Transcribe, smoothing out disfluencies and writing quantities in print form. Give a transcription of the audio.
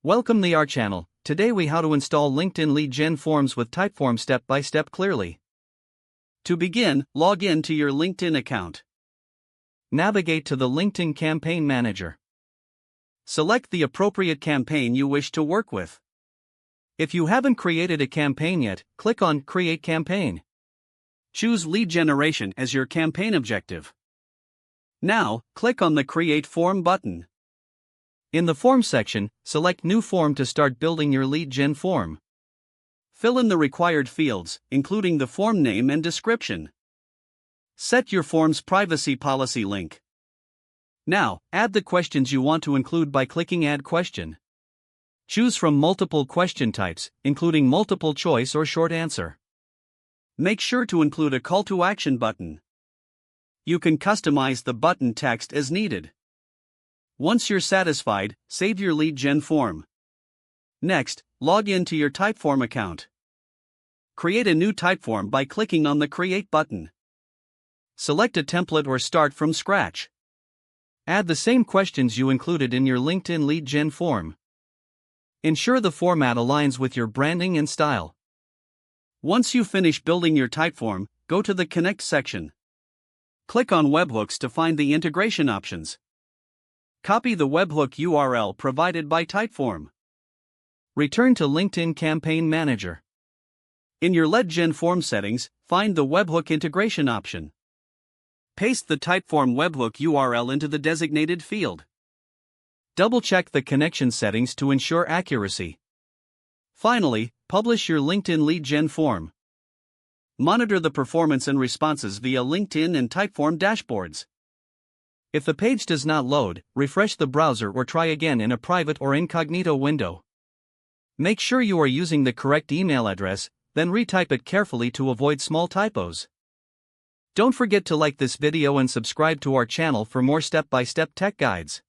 Welcome to our channel. Today we how to install LinkedIn lead gen forms with Typeform step by step clearly. To begin, log in to your LinkedIn account. Navigate to the LinkedIn Campaign Manager. Select the appropriate campaign you wish to work with. If you haven't created a campaign yet, click on Create Campaign. Choose lead generation as your campaign objective. Now, click on the Create Form button. In the Form section, select New Form to start building your lead gen form. Fill in the required fields, including the form name and description. Set your form's privacy policy link. Now, add the questions you want to include by clicking Add Question. Choose from multiple question types, including multiple choice or short answer. Make sure to include a call to action button. You can customize the button text as needed. Once you're satisfied, save your lead gen form. Next, log in to your Typeform account. Create a new Typeform by clicking on the Create button. Select a template or start from scratch. Add the same questions you included in your LinkedIn lead gen form. Ensure the format aligns with your branding and style. Once you finish building your Typeform, go to the Connect section. Click on Webhooks to find the integration options. Copy the webhook URL provided by Typeform. Return to LinkedIn Campaign Manager. In your lead gen form settings, find the webhook integration option. Paste the Typeform webhook URL into the designated field. Double-check the connection settings to ensure accuracy. Finally, publish your LinkedIn lead gen form. Monitor the performance and responses via LinkedIn and Typeform dashboards. If the page does not load, refresh the browser or try again in a private or incognito window. Make sure you are using the correct email address, then retype it carefully to avoid small typos. Don't forget to like this video and subscribe to our channel for more step-by-step tech guides.